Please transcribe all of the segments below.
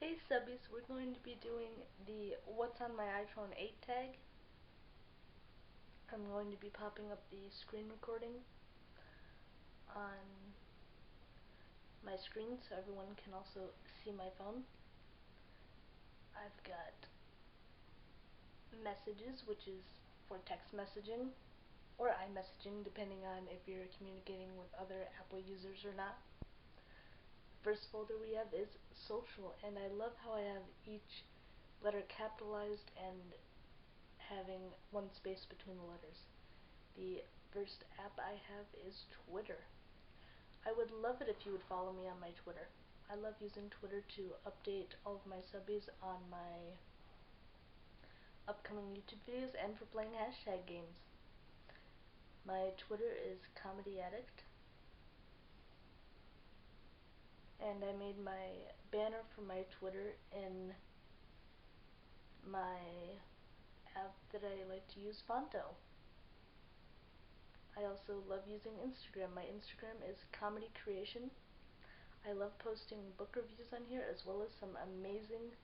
Hey Subbies, we're going to be doing the What's on my iPhone 8 tag. I'm going to be popping up the screen recording on my screen so everyone can also see my phone. I've got messages, which is for text messaging or iMessaging, depending on if you're communicating with other Apple users or not. First folder we have is social, and I love how I have each letter capitalized and having one space between the letters. The first app I have is Twitter. I would love it if you would follow me on my Twitter. I love using Twitter to update all of my subbies on my upcoming YouTube videos and for playing hashtag games. My Twitter is Comedy Addict, and I made my banner for my Twitter in my app that I like to use, Fonto. I also love using Instagram. My Instagram is Comedy Creation. I love posting book reviews on here as well as some amazing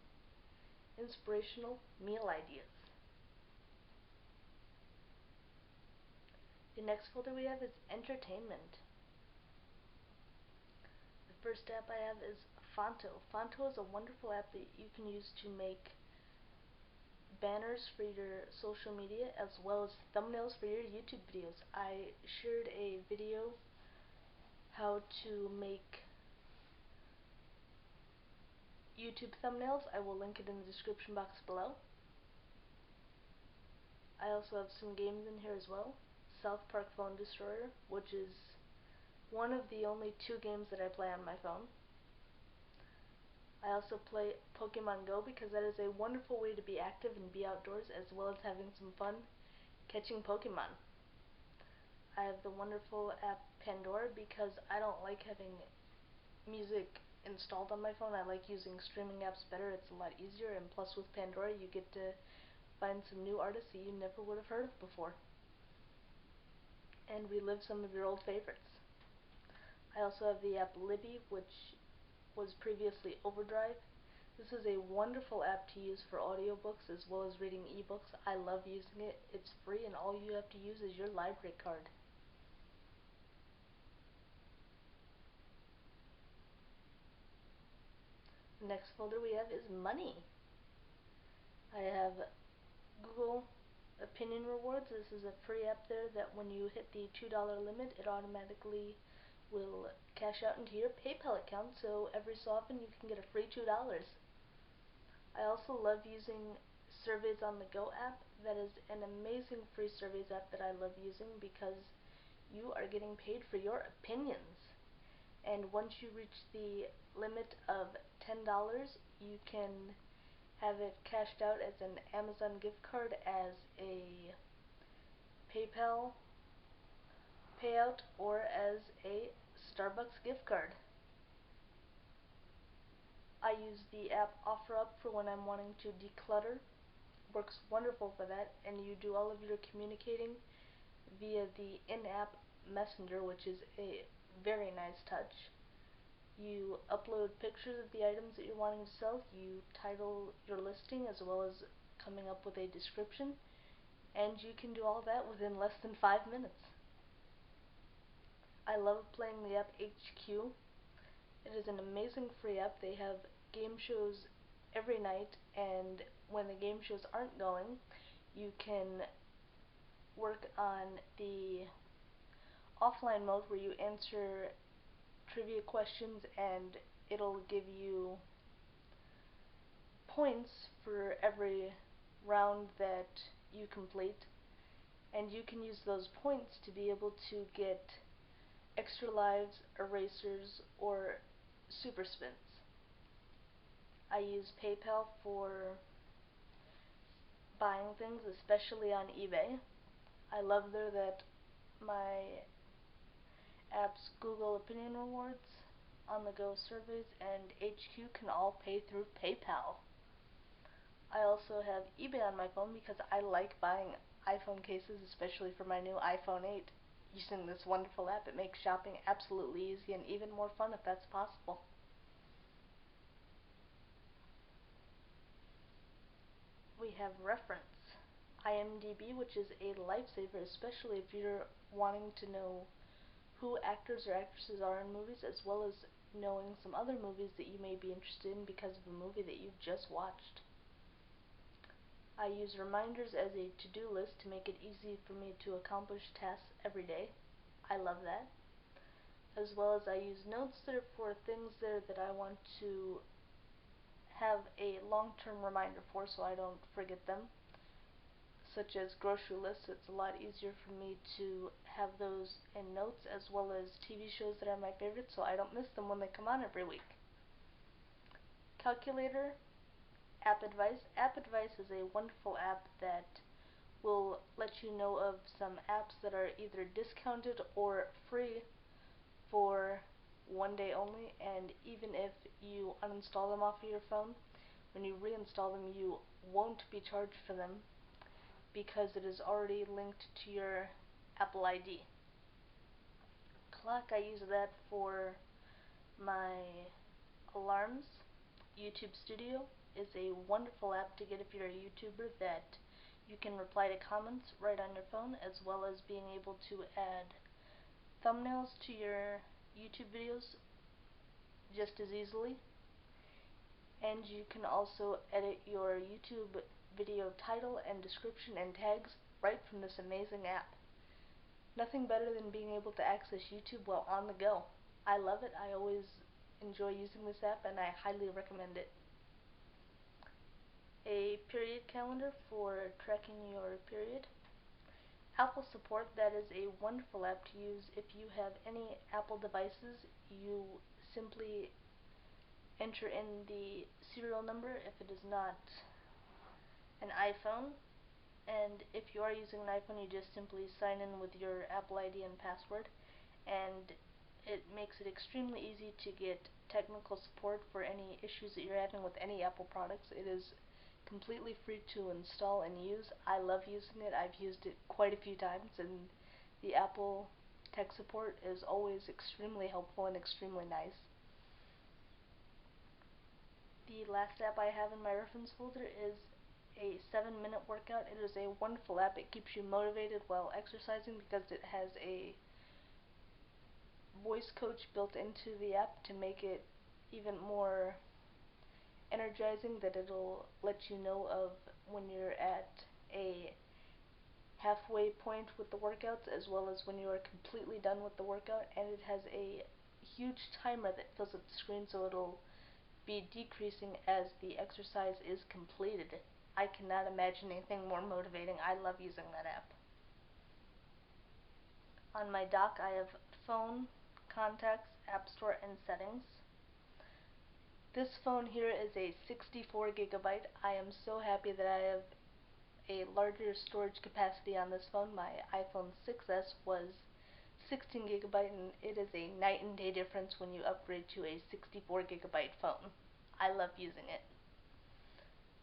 inspirational meal ideas. The next folder we have is entertainment. The first app I have is Fonto. Fonto is a wonderful app that you can use to make banners for your social media as well as thumbnails for your YouTube videos. I shared a video how to make YouTube thumbnails. I will link it in the description box below. I also have some games in here as well. South Park Phone Destroyer, which is one of the only 2 games that I play on my phone. I also play Pokemon Go because that is a wonderful way to be active and be outdoors as well as having some fun catching Pokemon. I have the wonderful app Pandora because I don't like having music installed on my phone. I like using streaming apps better. It's a lot easier, and plus with Pandora you get to find some new artists that you never would have heard of before and relive some of your old favorites. I also have the app Libby, which was previously Overdrive. This is a wonderful app to use for audiobooks as well as reading ebooks. I love using it. It's free and all you have to use is your library card. The next folder we have is money. I have Google Opinion Rewards. This is a free app there that when you hit the $2 limit, it automatically will cash out into your PayPal account, so every so often you can get a free $2. I also love using Surveys on the Go app. That is an amazing free surveys app that I love using because you are getting paid for your opinions. And once you reach the limit of $10, you can have it cashed out as an Amazon gift card, as a PayPal payout, or as a Starbucks gift card. I use the app OfferUp for when I'm wanting to declutter. Works wonderful for that, and you do all of your communicating via the in-app messenger, which is a very nice touch. You upload pictures of the items that you're wanting to sell, you title your listing as well as coming up with a description, and you can do all that within less than 5 minutes. I love playing the app HQ. It is an amazing free app. They have game shows every night, and when the game shows aren't going, you can work on the offline mode where you answer trivia questions and it'll give you points for every round that you complete, and you can use those points to be able to get extra lives, erasers, or super spins. I use PayPal for buying things, especially on eBay. I love there that my apps Google Opinion Rewards, On the Go Surveys, and HQ can all pay through PayPal. I also have eBay on my phone because I like buying iPhone cases, especially for my new iPhone 8. Using this wonderful app, it makes shopping absolutely easy and even more fun if that's possible. have reference. IMDb, which is a lifesaver, especially if you're wanting to know who actors or actresses are in movies, as well as knowing some other movies that you may be interested in because of a movie that you've just watched. I use reminders as a to-do list to make it easy for me to accomplish tasks every day. I love that. As well as I use notes there for things there that I want to have a long-term reminder for so I don't forget them, such as grocery lists. It's a lot easier for me to have those in notes, as well as TV shows that are my favorites so I don't miss them when they come on every week. Calculator, App Advice. App Advice is a wonderful app that will let you know of some apps that are either discounted or free for one day only, and even if you uninstall them off of your phone, when you reinstall them you won't be charged for them because it is already linked to your Apple ID. Clock, I use that for my alarms. YouTube Studio is a wonderful app to get if you're a YouTuber, that you can reply to comments right on your phone, as well as being able to add thumbnails to your YouTube videos just as easily. And you can also edit your YouTube video title and description and tags right from this amazing app. Nothing better than being able to access YouTube while on the go. I love it. I always enjoy using this app and I highly recommend it. A period calendar for tracking your period. Apple Support, that is a wonderful app to use if you have any Apple devices. You simply enter in the serial number if it is not an iPhone, and if you are using an iPhone you just simply sign in with your Apple ID and password, and it makes it extremely easy to get technical support for any issues that you're having with any Apple products. It is completely free to install and use. I love using it. I've used it quite a few times, and the Apple tech support is always extremely helpful and extremely nice. The last app I have in my reference folder is a 7-minute workout. It is a wonderful app. It keeps you motivated while exercising because it has a voice coach built into the app to make it even more energizing, that it'll let you know of when you're at a halfway point with the workouts, as well as when you are completely done with the workout. And it has a huge timer that fills up the screen, so it'll be decreasing as the exercise is completed. I cannot imagine anything more motivating. I love using that app. On my dock I have phone, contacts, app store, and settings. This phone here is a 64 gigabyte. I am so happy that I have a larger storage capacity on this phone. My iPhone 6s was 16 gigabyte, and it is a night and day difference when you upgrade to a 64 gigabyte phone. I love using it.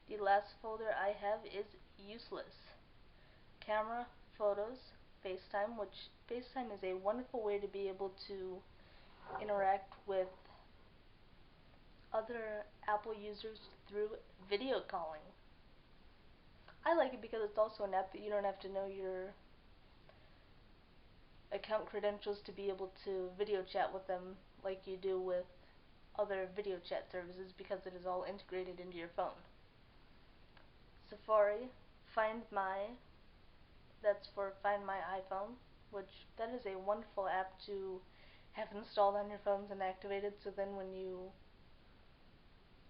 The last folder I have is useless. Camera, photos, FaceTime, which FaceTime is a wonderful way to be able to interact with other Apple users through video calling. I like it because it's also an app that you don't have to know your account credentials to be able to video chat with them like you do with other video chat services, because it is all integrated into your phone. Safari, Find My, that's for Find My iPhone, which that is a wonderful app to have installed on your phones and activated, so then when you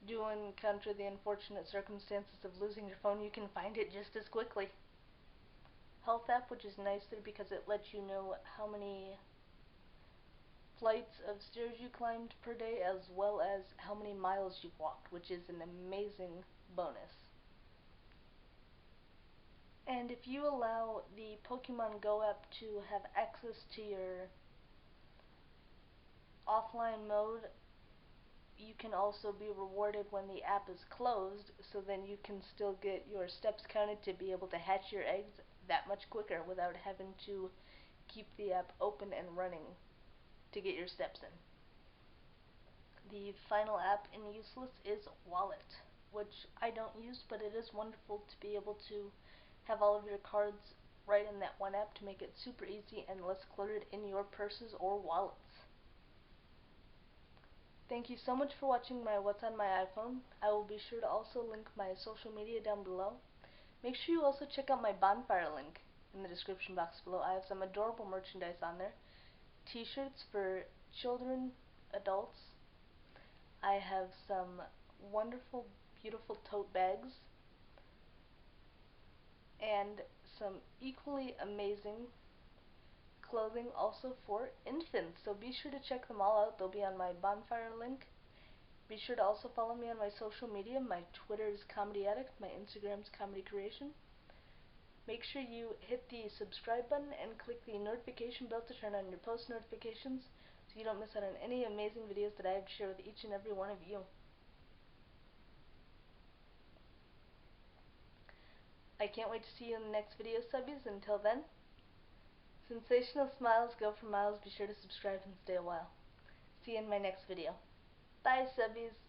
do encounter the unfortunate circumstances of losing your phone, you can find it just as quickly. Health app, which is nicer because it lets you know how many flights of stairs you climbed per day, as well as how many miles you've walked, which is an amazing bonus. And if you allow the Pokemon Go app to have access to your offline mode, you can also be rewarded when the app is closed, so then you can still get your steps counted to be able to hatch your eggs that much quicker without having to keep the app open and running to get your steps in. The final app in Useless is Wallet. which I don't use, but it is wonderful to be able to have all of your cards right in that one app to make it super easy and less cluttered in your purses or wallets. Thank you so much for watching my What's on My iPhone. I will be sure to also link my social media down below. Make sure you also check out my bonfire link in the description box below. I have some adorable merchandise on there. T-shirts for children, adults. I have some wonderful, beautiful tote bags and some equally amazing clothing also for infants. So be sure to check them all out. They'll be on my bonfire link. Be sure to also follow me on my social media. My Twitter is Comedy Addict. My Instagram is Comedy Creation. Make sure you hit the subscribe button and click the notification bell to turn on your post notifications so you don't miss out on any amazing videos that I have to share with each and every one of you. I can't wait to see you in the next video, subbies. Until then, sensational smiles go for miles. Be sure to subscribe and stay a while. See you in my next video. Bye, subbies.